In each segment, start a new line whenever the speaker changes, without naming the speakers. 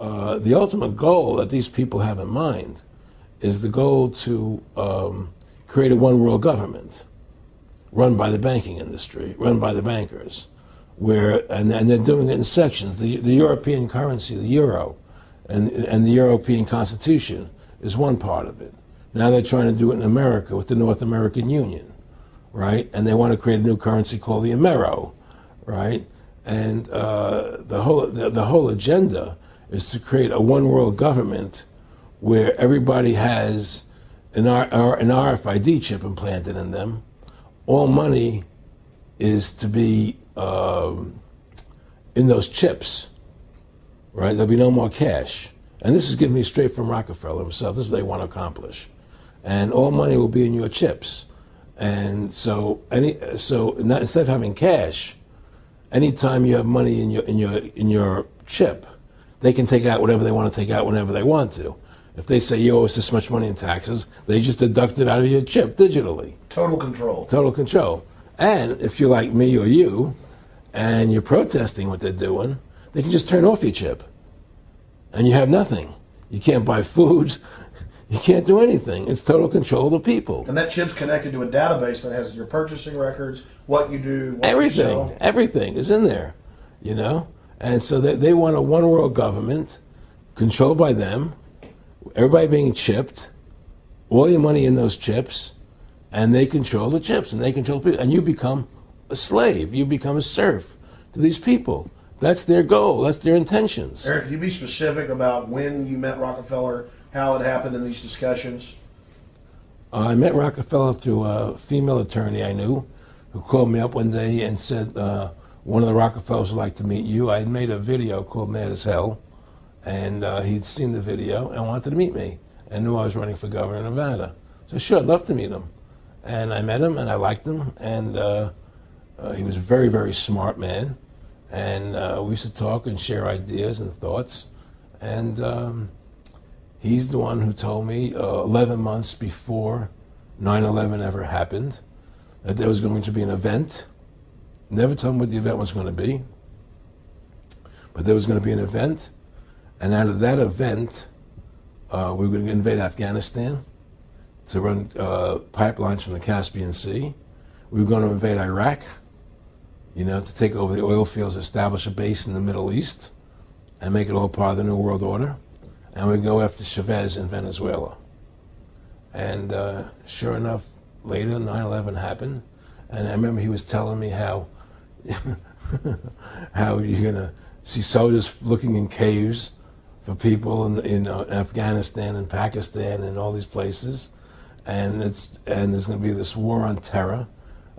the ultimate goal that these people have in mind is the goal to create a one-world government run by the banking industry, run by the bankers, and they're doing it in sections. The European currency, the euro, and the European Constitution is one part of it. Now they're trying to do it in America with the North American Union, right? And they want to create a new currency called the Amero, right? And the whole agenda is to create a one-world government where everybody has an RFID chip implanted in them. All money is to be in those chips, right? There'll be no more cash. And this is given me straight from Rockefeller himself. This is what they want to accomplish. And all money will be in your chips. And so instead of having cash, anytime you have money in your chip, they can take out whatever they want to take out whenever they want to. If they say you owe us this much money in taxes, they just deduct it out of your chip digitally.
Total control.
Total control. And if you're like me or you, and you're protesting what they're doing, they can just turn off your chip. And you have nothing. You can't buy food. You can't do anything. It's total control of the people.
And that chip's connected to a database that has your purchasing records, what you do, what
everything,
you sell.
Everything is in there, you know? And so they want a one-world government controlled by them, everybody being chipped, all your money in those chips, and they control the chips, and they control people. And you become a slave. You become a serf to these people. That's their goal. That's their intentions.
Eric, can you be specific about when you met Rockefeller, how it happened in these discussions?
I met Rockefeller through a female attorney I knew who called me up one day and said, one of the Rockefellers would like to meet you. I had made a video called Mad as Hell, and he'd seen the video and wanted to meet me and knew I was running for governor of Nevada. So sure, I'd love to meet him. And I met him and I liked him, and he was a very, very smart man. And we used to talk and share ideas and thoughts. And he's the one who told me 11 months before 9/11 ever happened that there was going to be an event. Never told me what the event was going to be, but there was going to be an event. And out of that event, we were going to invade Afghanistan to run pipelines from the Caspian Sea. We were going to invade Iraq, you know, to take over the oil fields, establish a base in the Middle East, and make it all part of the New World Order. And we'd go after Chavez in Venezuela. And sure enough, later 9/11 happened. And I remember he was telling me how how you're going to see soldiers looking in caves for people in Afghanistan and Pakistan and all these places. And there's going to be this war on terror,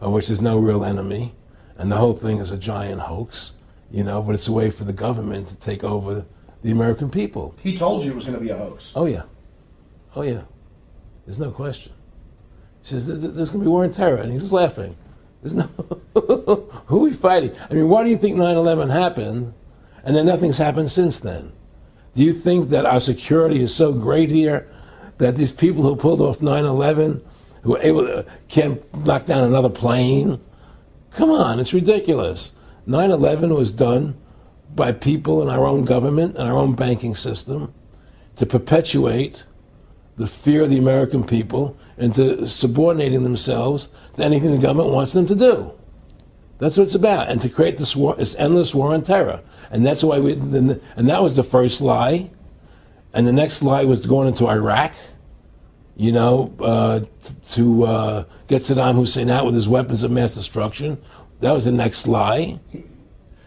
which is no real enemy. And the whole thing is a giant hoax, you know, but it's a way for the government to take over the American people.
He told you it was going to be a hoax.
Oh, yeah. Oh, yeah. There's no question. He says, there's going to be war on terror. And he's just laughing. There's no, who are we fighting? I mean, why do you think 9/11 happened and then nothing's happened since then? Do you think that our security is so great here that these people who pulled off 9/11, who were able to, can't knock down another plane? Come on, it's ridiculous. 9/11 was done by people in our own government and our own banking system to perpetuate the fear of the American people into subordinating themselves to anything the government wants them to do. That's what it's about, and to create this war, this endless war on terror. And that's why and that was the first lie. And the next lie was going into Iraq, you know, to get Saddam Hussein out with his weapons of mass destruction. That was the next lie.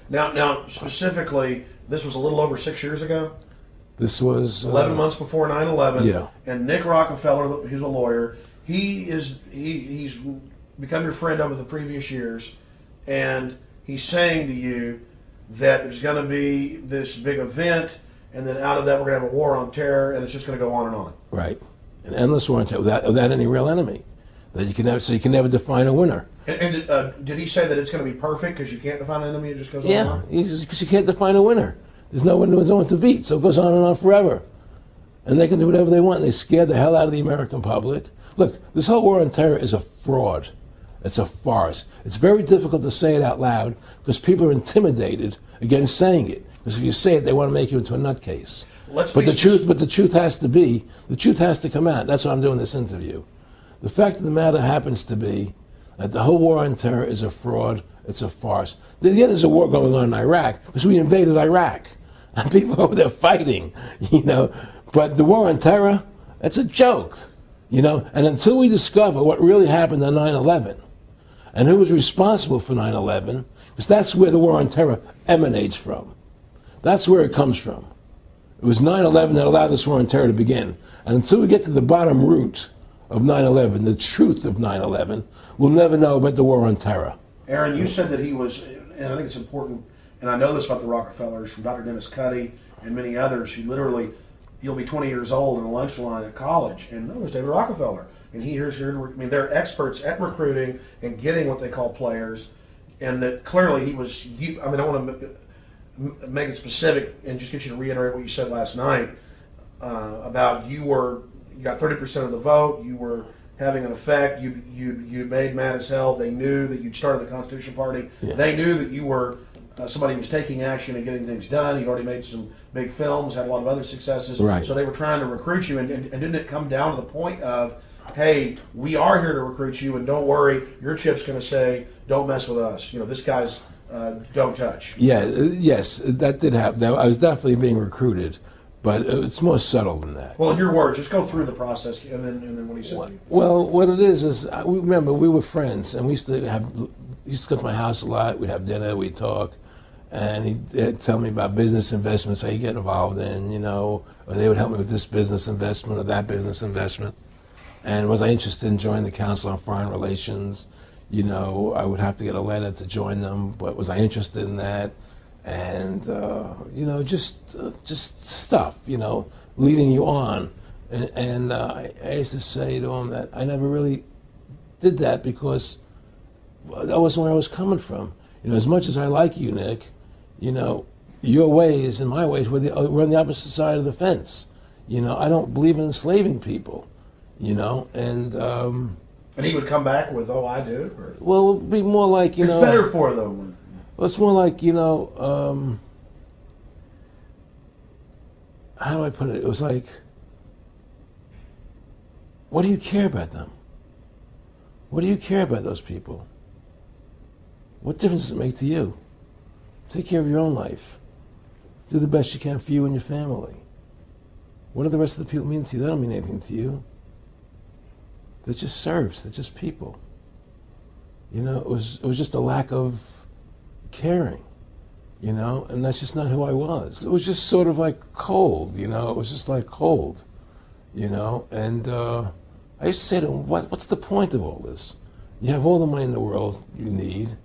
Now, specifically, this was a little over 6 years ago.
This was
11 months before 9/11.
Yeah.
And Nick Rockefeller, who's a lawyer, he's become your friend over the previous years, and he's saying to you that there's going to be this big event, and then out of that we're going to have a war on terror, and it's just going to go on and on. Right.
An endless war on terror without any real enemy. That you can never, so you can never define a winner.
And did he say that it's going to be perfect because you can't define an enemy? It just goes on and on?
Yeah, because you can't define a winner. There's no one to beat, so it goes on and on forever. And they can do whatever they want. They scare the hell out of the American public. Look, this whole war on terror is a fraud. It's a farce. It's very difficult to say it out loud because people are intimidated against saying it. Because if you say it, they want to make you into a nutcase.
Let's
But
be
the truth has to come out. That's why I'm doing this interview. The fact of the matter happens to be that the whole war on terror is a fraud. It's a farce. Yeah, there's a war going on in Iraq because we invaded Iraq. And people over there fighting, you know. But the war on terror, it's a joke, you know. And until we discover what really happened on 9/11 and who was responsible for 9/11, because that's where the war on terror emanates from. That's where it comes from. It was 9/11 that allowed this war on terror to begin. And until we get to the bottom root of 9/11, the truth of 9/11, we'll never know about the war on terror.
Aaron, you said that he was, and I think it's important, and I know this about the Rockefellers from Dr. Dennis Cuddy and many others who literally, you'll be 20 years old in a lunch line at college, and no, there's David Rockefeller. And they're experts at recruiting and getting what they call players, and that clearly he was, I want to make it specific and just get you to reiterate what you said last night about you got 30% of the vote, you were having an effect, you made mad as hell, they knew that you'd started the Constitution Party, they knew that you were somebody who was taking action and getting things done, you'd already made some big films, had a lot of other successes,
right.
So they were trying to recruit you, and didn't it come down to the point of, hey, we are here to recruit you, and don't worry, your chip's going to say, don't mess with us, you know, this guy's don't touch.
Yes, that did happen. I was definitely being recruited, but it's more subtle than that.
Well, in your words, just go through the process, and then what he said.
Well, what it is remember we were friends, and we used to go to my house a lot. We'd have dinner, we'd talk, and he'd tell me about business investments I get involved in, you know, or they would help me with this business investment or that business investment. And was I interested in joining the Council on Foreign Relations? You know, I would have to get a letter to join them, but was I interested in that? And you know, just stuff, you know, leading you on. And I used to say to him that I never really did that because that wasn't where I was coming from. You know, as much as I like you, Nick, you know, your ways and my ways we're on the opposite side of the fence. You know, I don't believe in enslaving people. You know, and
he would come back with, "Oh, I do." Or?
Well, it would be more like
it's better for them.
Well, it's more like, you know, how do I put it? It was like, what do you care about them? What do you care about those people? What difference does it make to you? Take care of your own life. Do the best you can for you and your family. What do the rest of the people mean to you? They don't mean anything to you. They're just serfs. They're just people. You know, it was just a lack of caring, you know, and that's just not who I was. It was just sort of like cold, you know. It was just like cold, you know. And I used to say to him, what's the point of all this? You have all the money in the world you need.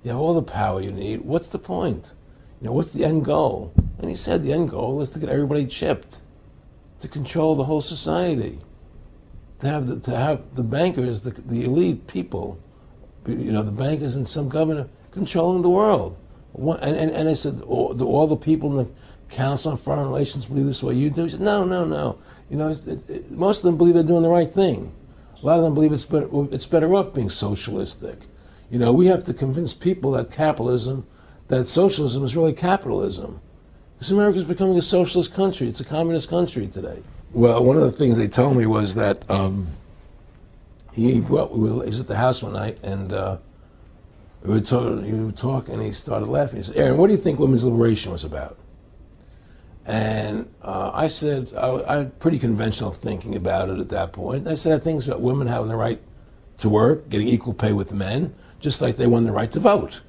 You have all the power you need. What's the point? You know, what's the end goal? And he said the end goal is to get everybody chipped, to control the whole society. To have the bankers, the elite people, you know, the bankers and some governor controlling the world. And I said, do all the people in the Council on Foreign Relations believe this way you do? He said, no. You know, most of them believe they're doing the right thing. A lot of them believe it's better off being socialistic. You know, we have to convince people that socialism is really capitalism. Because America's becoming a socialist country. It's a communist country today. Well, one of the things they told me was that he was at the house one night, and we were talking, and he started laughing. He said, "Aaron, what do you think women's liberation was about?" And I said, I had pretty conventional thinking about it at that point. I said, I think it's about women having the right to work, getting equal pay with men, just like they won the right to vote,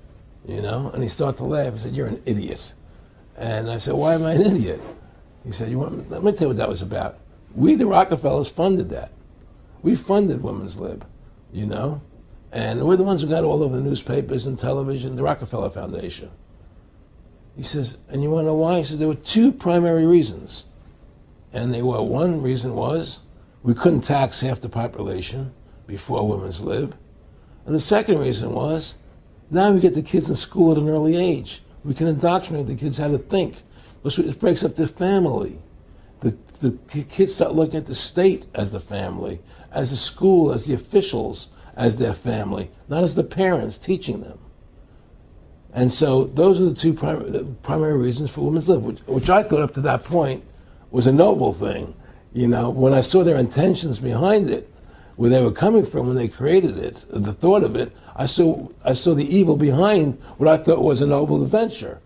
you know? And he started to laugh. He said, "You're an idiot." And I said, "Why am I an idiot?" He said, let me tell you what that was about. We, the Rockefellers, funded that. We funded women's lib, you know? And we're the ones who got all over the newspapers and television, the Rockefeller Foundation. He says, and you want to know why? He said, there were two primary reasons. And one reason was we couldn't tax half the population before women's lib. And the second reason was, now we get the kids in school at an early age. We can indoctrinate the kids how to think. It breaks up their family. The kids start looking at the state as the family, as the school, as the officials, as their family, not as the parents teaching them. And so those are the two primary reasons for women's lib, which I thought up to that point was a noble thing. You know, when I saw their intentions behind it, where they were coming from when they created it, the thought of it, I saw the evil behind what I thought was a noble adventure.